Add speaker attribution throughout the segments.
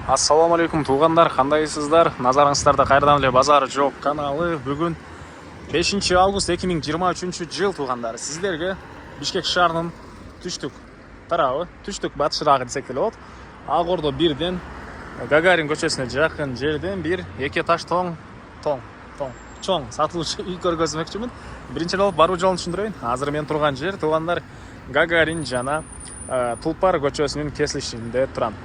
Speaker 1: Ассаламу алейкум туғандар, қандайсыздар? Назарыңыздарда қайырдан эле базары жоқ каналы. Бүгін 5 август 2023 жыл туғандар. Сіздерге Бишкек шаарынын түштүк тарабы, түштүк батыш жагы десек деле болот. Ак Ордо 1ден Гагарин көчөсүнө жакын жерден бир эки этаж чоң сатылуучу үй көргөзмөкчүмүн. Биринчи болуп баруу жолун түшүндүрөйүн. Азыр мен турган жер туғандар Гагарин жана Тулпар көчөсүнүн кесилишинде турам.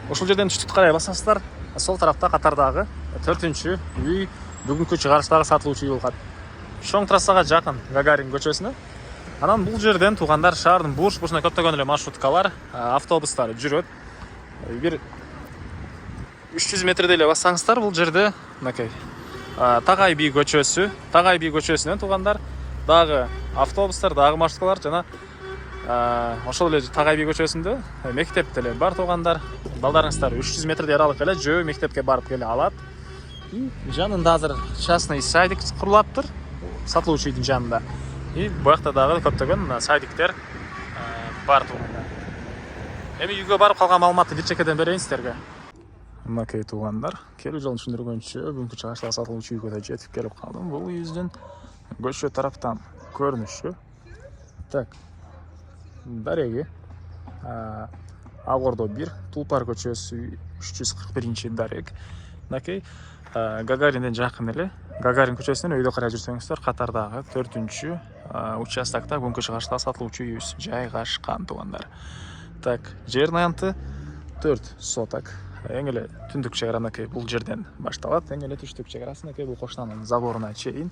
Speaker 1: Ушул жерден түштүктү карай басасыздар. Сол тарапта катардагы 4-үчү үй бүгүнкү чыгарыштагы сатылуучу үй болот. Чоң трассага жакын Гагарин көчөсүнө. Анан бул жерден туғандар шаардын бурч-бурчуна көптөгөн эле маршруткалар, автобустар жүрөт. Бир 300 метрдей эле бассаңыздар бул жерде мынакей Тагай би көчөсүнөн туғандар дагы автобустар, дагы маршруткалар жана ошол эле Тагай би көчөсүндө мектеп деле бар туғандар. Балдарыңыздар 300 метрдей аралык эле жөө мектепке барып келе алат. Жанында азыр частный садик курулаптыр, сатылуучу үйдүн жанында. Буякта дагы көптөгөн садиктер бар туғандар. Эми үйгө барып калган маалыматты бир чекеден берейин сиздерге. Мынакей туғандар, келүү жолун түшүндүргөнчө бүгүнкү чыгарыштагы сатылуучу үйгө да жетип келип калдым. Бул үйүздүн көчө тараптан көрүнүшү. Так. Дареги Ак Ордо 1, Тулпар көчөсү 341 дарек. Мынакей Гагаринден жакын эле. Гагарин көчөсүнөн өйдө карай жүрсөңүздөр катардагы 4-үчү участокто бүгүнкү чыгарыштагы сатылуучу үйүбүз жайгашкан туғандар. Так, жер аянты 4 соток. Эң эле түндүк чегара мынакей бул жерден башталат. Эң эле түштүк чегарасы мынакей бул кошунанын заборуна чейин.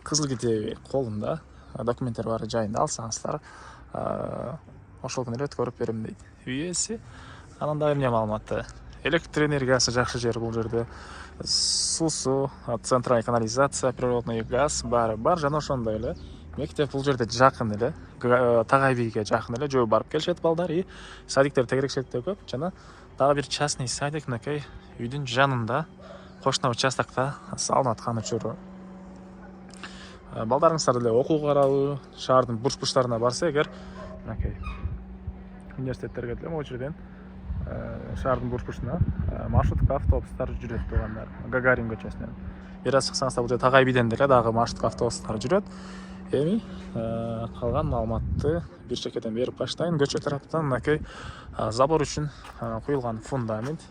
Speaker 1: Кызыл китеби колунда, документтер бары жайында алсаңыздар, ошол күнү эле өткөрүп берем дейт үй ээси. Анан дагы эмне маалыматты? Электр энергиясы жакшы жер бул жерде. Суусу, центральный канализация, природный газ баары бар жана ошондой эле мектеп бул жерде жакын эле. Тагай биге жакын эле жөө барып келишет балдар. Садиктер тегерекчиликте көп жана дагы бир частный садик мынакей үйдүн жанында кошуна участокто салынып аткан учуру. Балдарыңыздар деле окууга каралуу, шаардын бурч-бурчтарына барса эгер, мынакей университеттерге деле могу жерден шаардын бурч-бурчуна маршрутка автобустар жүрөт туғандар. Гагарин көчөсүнөн. Бир аз чыксаңыздар бул жерде Тагай биден деле дагы маршрутка автобустар жүрөт. Эми калган маалыматты бир чекеден берип баштайын. Көчө тараптан мынакей забор үчүн куюлган фундамент.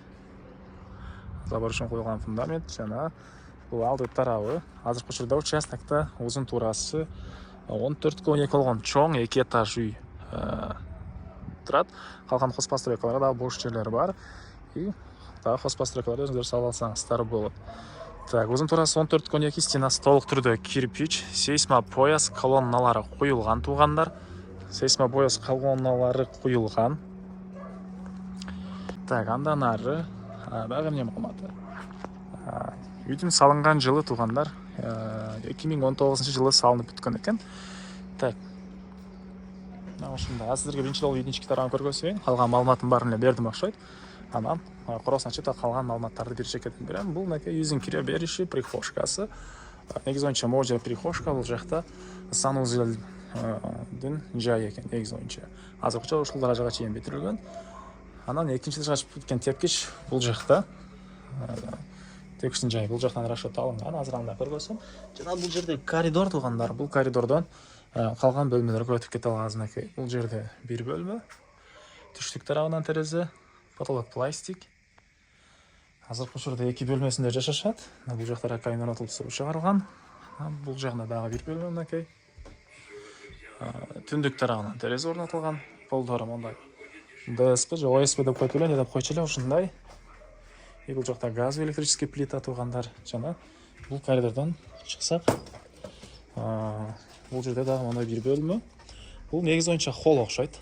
Speaker 1: Жана бул алды тарабы азыркы учурда участокто узун туурасы 14-12 болгон чоң 2 этаж үй турат. Калган хозпостройкаларда дагы бош жерлер бар. Дагы хозпостройкаларды өзүңүздөр салып алсаңыздар болот. Так, узун туурасы 14-12, стенасы толук түрдө кирпич, сейсмопояс колонналары куюлган туғандар. Сейсмопояс колонналары куюлган. Так, андан ары дагы эмне маалыматы? Үйдүн салынган жылы туғандар 2019 жылы салынып бүткөн экен. Так. Ошондой. Сиздерге биринчи жолу үйдүн ички тарабын көргөзөйүн. Калган маалыматын баарын эле бердим окшойт. Анан коросун ачып калган маалыматтарды бир чекеден берем. Бул мынакей үйдүн кире бериши, прихожкасы. Негизи боюнча могу жер прихожка, бул жакта санузелдин жайы экен негизи боюнча. Азыркыча ушул даражага чейин бүтүрүлгөн. Анан экинчи этажга чыгып кеткен тепкич бул жакта. Тепкичтин жайы бул жактан расчет алынган. Азыр анда көргөзөм. Жана бул жерде коридор туғандар. Бул коридордон калган бөлмөлөргө өтүп кете алабыз. Мынакей бул жерде бир бөлмө. Түштүк тарабынан терезе, потолок пластик. Азыркы учурда 2 бөлмөсүндө жашашат. Бул жакта ракайын орнотулуп суу чыгарылган. Бул жагында дагы бир бөлмө мынакей. Түндүк тарабынан терезе орнотулган. Полдору мондай ДСП же ОСП деп коюп эле, не деп койчу эле ушундай. Бул жакта газ, электрический плита туғандар. Жана бул коридордон чыксак, бул жерде дагы мондай бир бөлмө. Бул негизи боюнча холл окшойт.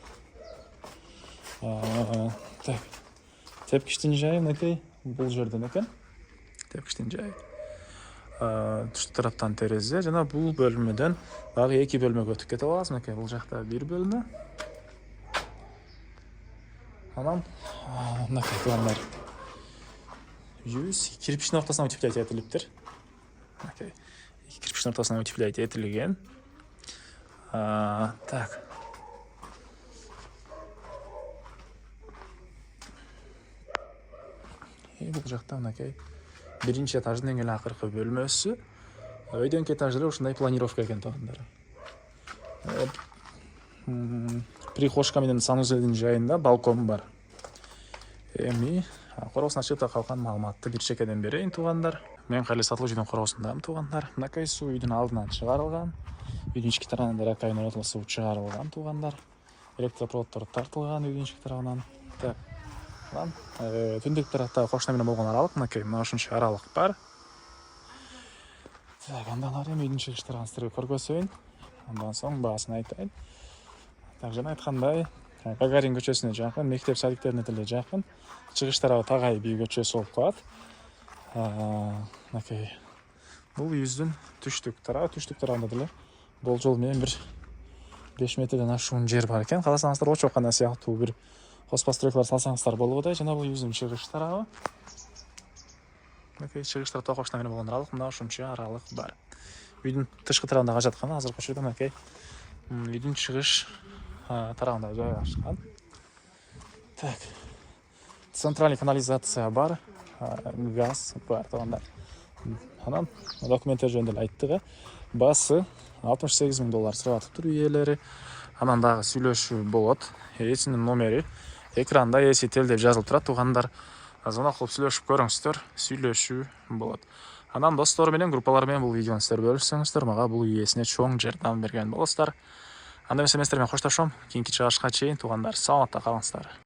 Speaker 1: Так. Тепкичтин жайы мынакей бул жерден экен. Тепкичтин жайы. Түштүк тараптан терезе жана бул бөлмөдөн дагы 2 бөлмөгө өтүп кете алабыз. Мынакей бул жакта бир бөлмө. Анан мынакей туғандар. Үйүбүз кирпичтин ортосуна утеплять этилиптир. Мынакей кирпичтин ортосуна утеплять этилген. Так. Бул жакта мынакей биринчи этаждын эң эле акыркы бөлмөсү. Өйдөнкү этажда ушундай планировка экен туугандар. Прихожка менен санузелдин жайында балкон бар. Эми короосун ачып да калган маалыматты бир чекеден берейин туугандар. Мен кайра сатылып жүргөн короосундамын туугандар. Мынакей суу үйдүн алдынан чыгарылган. Үйдүн ички тарабынан ракайын оротула суу чыгарылган туугандар. Электропроводдор тартылган үйдүн ички тарабынан. Так. Түндүк тарапта кошуна менен болгон аралык мынакей мына ушунча аралык бар. Так, андан ары үйдүн чыгыш тарабын сиздерге көргөзөйүн. Андан соң баасын айтайын. Так, жана айткандай, Гагарин көчөсүнө жакын, мектеп садиктерине деле жакын. Чыгыш тарабы Тагай би көчөсү болуп калат. Мынакей бул үйүбүздүн түштүк тарабында деле болжол менен бир 5 метрден ашуун жер бар экен. Кааласаңыздар очо кана сыяктуу бир кос постройкалар салсаңыздар болобу да. Жана бул үйүбүздүн чыгыш тарабы. Мынакей чыгыш тарапта кошуна менен болгон аралык мына ушунча аралык бар. Үйдүн тышкы тарабында жаткан азыркы учурда мынакей үйдүн чыгыш тарабында жайгашкан. Так. Центральный канализация бар, газ бар туугандар. Анан документтер жөнүндө эле айттык. Басы $68,000 сурап үй ээлери. Анан дагы сүйлөшүү болот. Эсинин номери экранда Есител деп жазылып турат туугандар. Звонок кылып сүйлөшүп көрүңүздөр, сүйлөшүү болот. Анан достор менен, группалар менен бул видеону сиздер бөлүшсөңүздөр, мага бул үй ээсине чоң жардам берген болосуздар. Анда эмесе мен сиздер менен коштошом. Кийинки чыгышка чейин туугандар, саламатта калыңыздар.